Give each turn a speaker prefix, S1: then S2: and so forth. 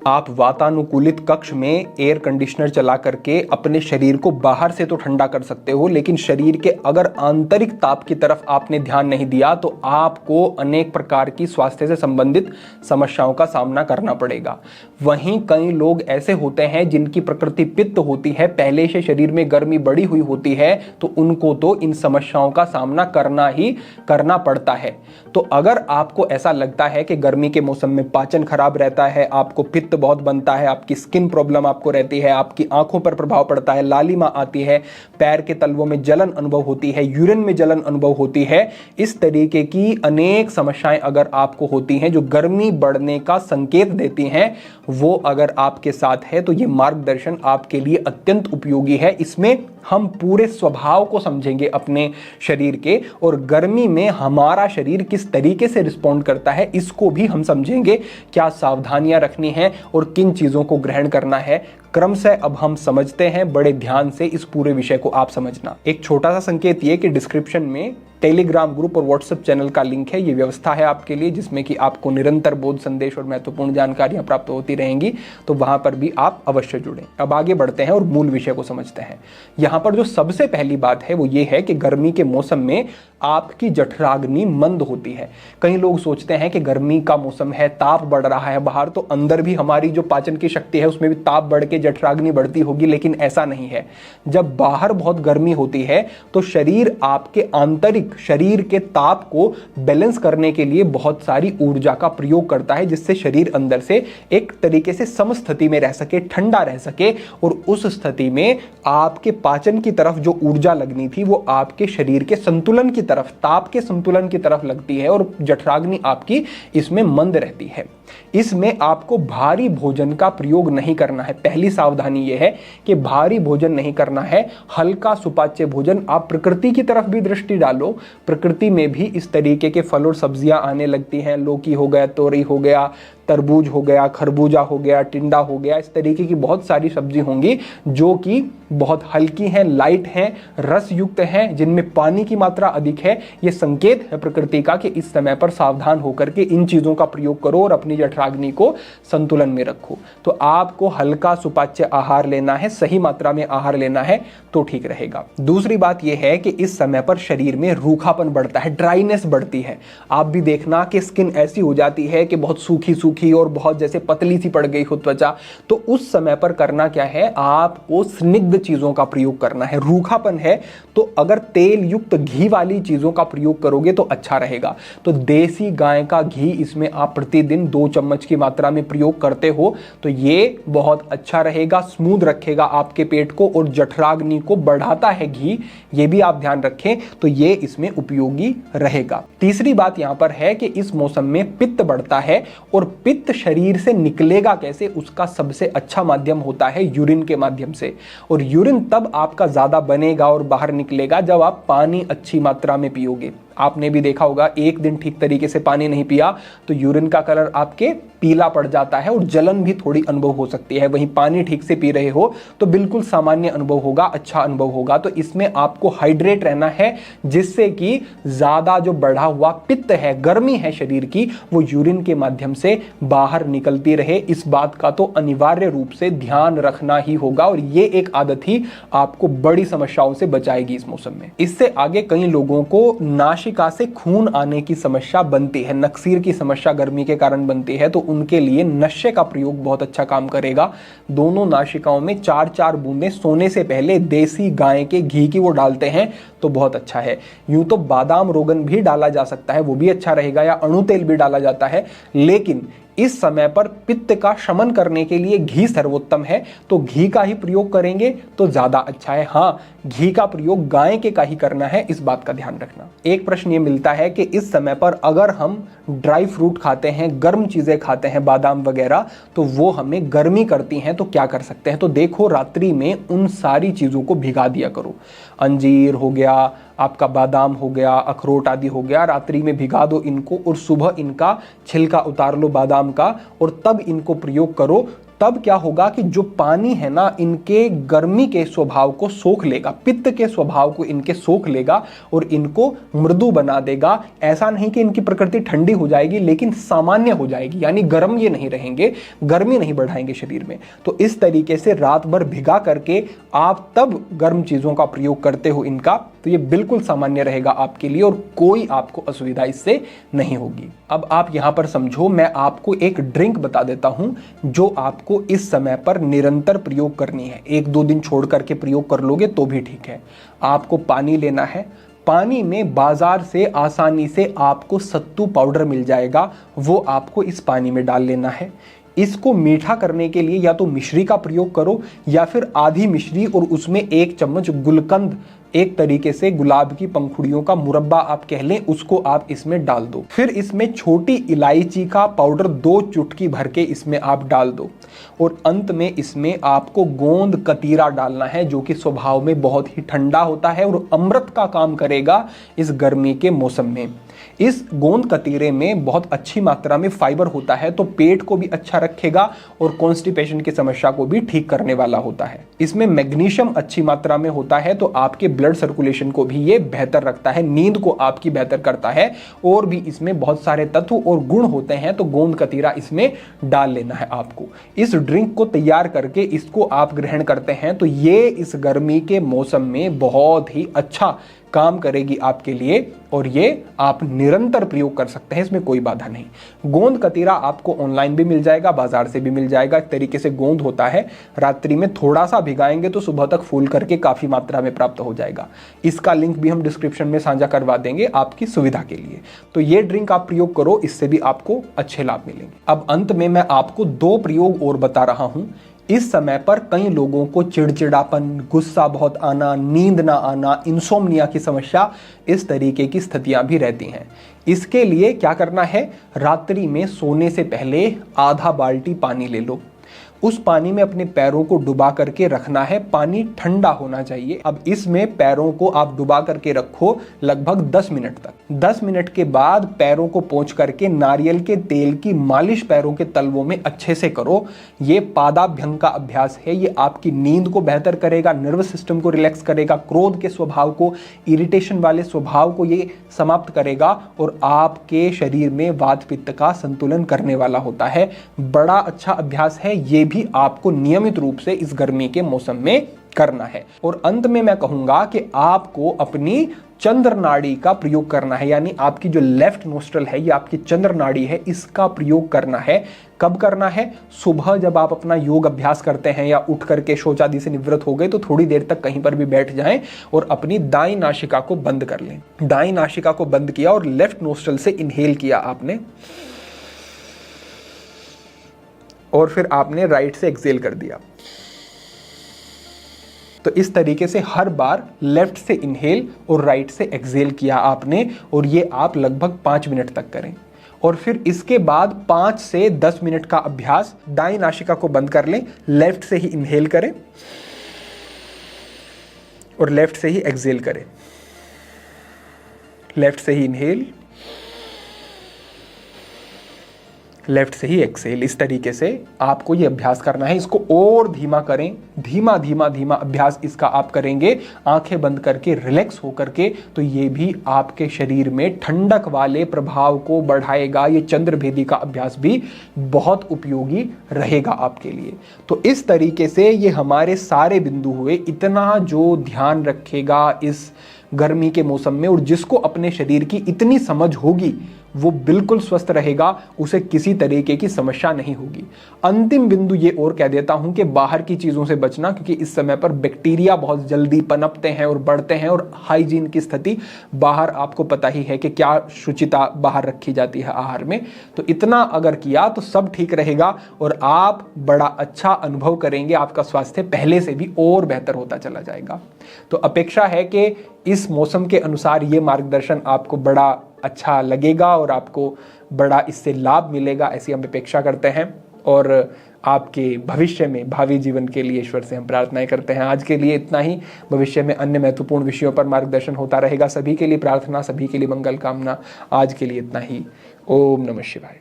S1: आप वातानुकूलित कक्ष में एयर कंडीशनर चला करके अपने शरीर को बाहर से तो ठंडा कर सकते हो, लेकिन शरीर के अगर आंतरिक ताप की तरफ आपने ध्यान नहीं दिया तो आपको अनेक प्रकार की स्वास्थ्य से संबंधित समस्याओं का सामना करना पड़ेगा। वहीं कई लोग ऐसे होते हैं जिनकी प्रकृति पित्त होती है, पहले से शरीर में गर्मी बढ़ी हुई होती है, तो उनको तो इन समस्याओं का सामना करना पड़ता है। तो अगर आपको ऐसा लगता है कि गर्मी के मौसम में पाचन खराब रहता है, आपको पित्त बहुत बनता है, आपकी स्किन प्रॉब्लम आपको रहती है, आपकी आंखों पर प्रभाव पड़ता है, लालिमा आती है, पैर के तलवों में जलन अनुभव होती है, यूरिन में जलन अनुभव होती है, इस तरीके की अनेक समस्याएं अगर आपको होती हैं जो गर्मी बढ़ने का संकेत देती हैं, वो अगर आपके साथ है तो ये मार्गदर्शन आपके लिए अत्यंत उपयोगी है। इसमें हम पूरे स्वभाव को समझेंगे अपने शरीर के, और गर्मी में हमारा शरीर किस तरीके से रिस्पॉन्ड करता है इसको भी हम समझेंगे, क्या सावधानियां रखनी है और किन चीजों को ग्रहण करना है। क्रमशः अब हम समझते हैं, बड़े ध्यान से इस पूरे विषय को आप समझना। एक छोटा सा संकेत ये कि डिस्क्रिप्शन में टेलीग्राम ग्रुप और व्हाट्सएप चैनल का लिंक है। ये व्यवस्था है आपके लिए जिसमें कि आपको निरंतर बोध संदेश और महत्वपूर्ण जानकारियां प्राप्त होती रहेंगी, तो वहां पर भी आप अवश्य जुड़ें। अब आगे बढ़ते हैं और मूल विषय को समझते हैं। यहाँ पर जो सबसे पहली बात है वो ये है कि गर्मी के मौसम में आपकी जठराग्नि मंद होती है। कई लोग सोचते हैं कि गर्मी का मौसम है, ताप बढ़ रहा है बाहर, तो अंदर भी हमारी जो पाचन की शक्ति है उसमें भी ताप बढ़ के जठराग्नि बढ़ती होगी, लेकिन ऐसा नहीं है। जब बाहर बहुत गर्मी होती है तो शरीर आपके आंतरिक शरीर के ताप को बैलेंस करने के लिए बहुत सारी ऊर्जा का प्रयोग करता है, जिससे शरीर अंदर से एक तरीके से समस्थिति में रह सके, ठंडा रह सके, और उस स्थिति में आपके पाचन की तरफ जो ऊर्जा लगनी थी वो आपके शरीर के संतुलन की तरफ, ताप के संतुलन की तरफ लगती है, और जठराग्नि आपकी इसमें मंद रहती है। इसमें आपको भारी भोजन का प्रयोग नहीं करना है। पहली सावधानी यह है कि भारी भोजन नहीं करना है, हल्का सुपाच्य भोजन। आप प्रकृति की तरफ भी दृष्टि डालो, प्रकृति में भी इस तरीके के फल और सब्जियां आने लगती हैं। लौकी हो गया, तोरई हो गया, तरबूज हो गया, खरबूजा हो गया, टिंडा हो गया, इस तरीके की बहुत सारी सब्जी होंगी जो कि बहुत हल्की हैं, लाइट हैं, रस युक्त हैं, जिनमें पानी की मात्रा अधिक है। ये संकेत है प्रकृति का कि इस समय पर सावधान होकर के इन चीजों का प्रयोग करो और अपनी जठराग्नि को संतुलन में रखो। तो आपको हल्का सुपाच्य आहार लेना है, सही मात्रा में आहार लेना है तो ठीक रहेगा। दूसरी बात यह है कि इस समय पर शरीर में रूखापन बढ़ता है, ड्राइनेस बढ़ती है। आप भी देखना कि स्किन ऐसी हो जाती है कि बहुत सूखी सूखी और बहुत जैसे पतली सी पड़ गई हो त्वचा, तो उस समय पर करना क्या है, आपको स्निग्ध चीजों का प्रयोग करना है। रूखापन है तो अगर तेल युक्त घी वाली चीजों का प्रयोग करोगे तो अच्छा रहेगा। तो देसी गाय का घी इसमें आप प्रतिदिन 2 चम्मच की मात्रा में प्रयोग करते हो तो ये बहुत अच्छा रहेगा, स्मूथ रखेगा आपके पेट को और जठराग्नि को बढ़ाता है घी, ये भी आप ध्यान रखें, तो ये इसमें उपयोगी रहेगा। तीसरी बात यहां पर है कि इस मौसम में पित्त बढ़ता है, और पित्त शरीर से निकलेगा कैसे, उसका सबसे अच्छा माध्यम होता है यूरिन के माध्यम से। और यूरिन तब आपका ज्यादा बनेगा और बाहर निकलेगा जब आप पानी अच्छी मात्रा में पियोगे। आपने भी देखा होगा, एक दिन ठीक तरीके से पानी नहीं पिया तो यूरिन का कलर आपके पीला पड़ जाता है और जलन भी थोड़ी अनुभव हो सकती है। वहीं पानी ठीक से पी रहे हो तो बिल्कुल सामान्य अनुभव होगा, अच्छा अनुभव होगा। तो इसमें आपको हाइड्रेट रहना है, जिससे कि ज्यादा जो बढ़ा हुआ पित्त है, गर्मी है शरीर की, वो यूरिन के माध्यम से बाहर निकलती रहे। इस बात का तो अनिवार्य रूप से ध्यान रखना ही होगा, और ये एक आदत ही आपको बड़ी समस्याओं से बचाएगी इस मौसम में। इससे आगे कई लोगों को नाशिका से खून आने की समस्या बनती है, नक्सीर की समस्या गर्मी के कारण बनती है, तो उनके लिए नशे का प्रयोग बहुत अच्छा काम करेगा। दोनों नाशिकाओं में 4-4 बूंदें सोने से पहले देसी गाय के घी की वो डालते हैं तो बहुत अच्छा है। यूं तो बादाम रोगन भी डाला जा सकता है, वो भी अच्छा रहेगा, या अणु तेल भी डाला जाता है, लेकिन इस समय पर पित्त का शमन करने के लिए घी सर्वोत्तम है, तो घी का ही प्रयोग करेंगे तो ज्यादा अच्छा है। हाँ, घी का प्रयोग गाय के का ही करना है, इस बात का ध्यान रखना। एक प्रश्न ये मिलता है कि इस समय पर अगर हम ड्राई फ्रूट खाते हैं, गर्म चीजें खाते हैं, बादाम वगैरह, तो वो हमें गर्मी करती हैं, तो क्या कर सकते हैं। तो देखो, रात्रि में उन सारी चीजों को भिगा दिया करो। अंजीर हो गया, आपका बादाम हो गया, अखरोट आदि हो गया, रात्रि में भिगा दो इनको और सुबह इनका छिलका उतार लो बादाम का, और तब इनको प्रयोग करो। तब क्या होगा कि जो पानी है ना, इनके गर्मी के स्वभाव को सोख लेगा, पित्त के स्वभाव को इनके सोख लेगा और इनको मृदु बना देगा। ऐसा नहीं कि इनकी प्रकृति ठंडी हो जाएगी, लेकिन सामान्य हो जाएगी, यानी गर्म ये नहीं रहेंगे, गर्मी नहीं बढ़ाएंगे शरीर में। तो इस तरीके से रात भर भिगा करके आप तब गर्म चीजों का प्रयोग करते हो इनका, तो ये बिल्कुल सामान्य रहेगा आपके लिए और कोई आपको असुविधा इससे नहीं होगी। अब आप यहां पर समझो, मैं आपको एक ड्रिंक बता देता हूं जो आपको इस समय पर निरंतर प्रयोग करनी है। 1-2 दिन छोड़ करके प्रयोग कर लोगे तो भी ठीक है। आपको पानी लेना है, पानी में बाजार से आसानी से आपको सत्तू पाउडर मिल जाएगा, वो आपको इस पानी में डाल लेना है। इसको मीठा करने के लिए या तो मिश्री का प्रयोग करो या फिर आधी मिश्री और उसमें 1 चम्मच गुलकंद, एक तरीके से गुलाब की पंखुड़ियों का मुरब्बा आप कह लें, उसको आप इसमें डाल दो। फिर इसमें छोटी इलायची का पाउडर 2 चुटकी भर के इसमें आप डाल दो और अंत में इसमें आपको गोंद कतीरा डालना है, जो कि स्वभाव में बहुत ही ठंडा होता है और अमृत का काम करेगा इस गर्मी के मौसम में। इस गोंद कतीरे में बहुत अच्छी मात्रा में फाइबर होता है, तो पेट को भी अच्छा रखेगा और कॉन्स्टिपेशन की समस्या को भी ठीक करने वाला होता है। इसमें मैग्नीशियम अच्छी मात्रा में होता है, तो आपके ब्लड सर्कुलेशन को भी ये बेहतर रखता है, नींद को आपकी बेहतर करता है और भी इसमें बहुत सारे तत्व और गुण होते हैं। तो गोंद कतीरा इसमें डाल लेना है आपको। इस ड्रिंक को तैयार करके इसको आप ग्रहण करते हैं तो ये इस गर्मी के मौसम में बहुत ही अच्छा काम करेगी आपके लिए और ये आप निरंतर प्रयोग कर सकते हैं, इसमें कोई बाधा नहीं। गोंद कतीरा आपको ऑनलाइन भी मिल जाएगा, बाजार से भी मिल जाएगा। एक तरीके से गोंद होता है, रात्रि में थोड़ा सा भिगाएंगे तो सुबह तक फूल करके काफी मात्रा में प्राप्त हो जाएगा। इसका लिंक भी हम डिस्क्रिप्शन में साझा करवा देंगे आपकी सुविधा के लिए। तो ये ड्रिंक आप प्रयोग करो, इससे भी आपको अच्छे लाभ मिलेंगे। अब अंत में मैं आपको 2 प्रयोग और बता रहा हूं। इस समय पर कई लोगों को चिड़चिड़ापन, गुस्सा बहुत आना, नींद ना आना, इंसोम्निया की समस्या, इस तरीके की स्थितियां भी रहती हैं। इसके लिए क्या करना है, रात्रि में सोने से पहले आधा बाल्टी पानी ले लो, उस पानी में अपने पैरों को डुबा करके रखना है। पानी ठंडा होना चाहिए। अब इसमें पैरों को आप डुबा करके रखो लगभग 10 मिनट तक। 10 मिनट के बाद पैरों को पोंछ करके नारियल के तेल की मालिश पैरों के तलवों में अच्छे से करो। ये पादाभ्यंग का अभ्यास है, ये आपकी नींद को बेहतर करेगा, नर्वस सिस्टम को रिलैक्स करेगा, क्रोध के स्वभाव को, इरिटेशन वाले स्वभाव को ये समाप्त करेगा और आपके शरीर में वात पित्त का संतुलन करने वाला होता है। बड़ा अच्छा अभ्यास है, ये भी आपको नियमित रूप से इस गर्मी के मौसम में करना है। और अंत में मैं कहूंगा कि आपको अपनी चंद्र नाड़ी का प्रयोग करना है, यानी आपकी जो लेफ्ट नोस्ट्रल है, ये आपकी चंद्र नाड़ी है, इसका प्रयोग करना है। कब करना है, सुबह जब आप अपना योग अभ्यास करते हैं या उठ करके शौच आदि से निवृत्त हो गए तो थोड़ी देर तक कहीं पर भी बैठ जाएं और अपनी दाईं नासिका को बंद कर लें। दाईं नासिका को बंद किया और लेफ्ट नोस्ट्रल से इनहेल किया आपने और फिर आपने राइट से एक्सहेल कर दिया। तो इस तरीके से हर बार लेफ्ट से इनहेल और राइट से एक्सहेल किया आपने और ये आप लगभग 5 मिनट तक करें। और फिर इसके बाद 5 से 10 मिनट का अभ्यास, दाईं नासिका को बंद कर लें, लेफ्ट से ही इनहेल करें और लेफ्ट से ही एक्सहेल करें। लेफ्ट से ही इनहेल, लेफ्ट से ही एक्सहेल। इस तरीके से आपको ये अभ्यास करना है। इसको और धीमा करें, धीमा धीमा धीमा अभ्यास इसका आप करेंगे, आंखें बंद करके, रिलैक्स होकर के, तो ये भी आपके शरीर में ठंडक वाले प्रभाव को बढ़ाएगा। ये चंद्रभेदी का अभ्यास भी बहुत उपयोगी रहेगा आपके लिए। तो इस तरीके से ये हमारे सारे बिंदु हुए। इतना जो ध्यान रखेगा इस गर्मी के मौसम में और जिसको अपने शरीर की इतनी समझ होगी, वो बिल्कुल स्वस्थ रहेगा, उसे किसी तरीके की समस्या नहीं होगी। अंतिम बिंदु ये और कह देता हूं कि बाहर की चीजों से बचना, क्योंकि इस समय पर बैक्टीरिया बहुत जल्दी पनपते हैं और बढ़ते हैं और हाइजीन की स्थिति बाहर, आपको पता ही है कि क्या शुचिता बाहर रखी जाती है आहार में। तो इतना अगर किया तो सब ठीक रहेगा और आप बड़ा अच्छा अनुभव करेंगे। आपका स्वास्थ्य पहले से भी और बेहतर होता चला जाएगा। तो अपेक्षा है कि इस मौसम के अनुसार ये मार्गदर्शन आपको बड़ा अच्छा लगेगा और आपको बड़ा इससे लाभ मिलेगा, ऐसी हम अपेक्षा करते हैं। और आपके भविष्य में, भावी जीवन के लिए ईश्वर से हम प्रार्थनाएं करते हैं। आज के लिए इतना ही। भविष्य में अन्य महत्वपूर्ण विषयों पर मार्गदर्शन होता रहेगा। सभी के लिए प्रार्थना, सभी के लिए मंगल कामना। आज के लिए इतना ही। ओम नमः शिवाय।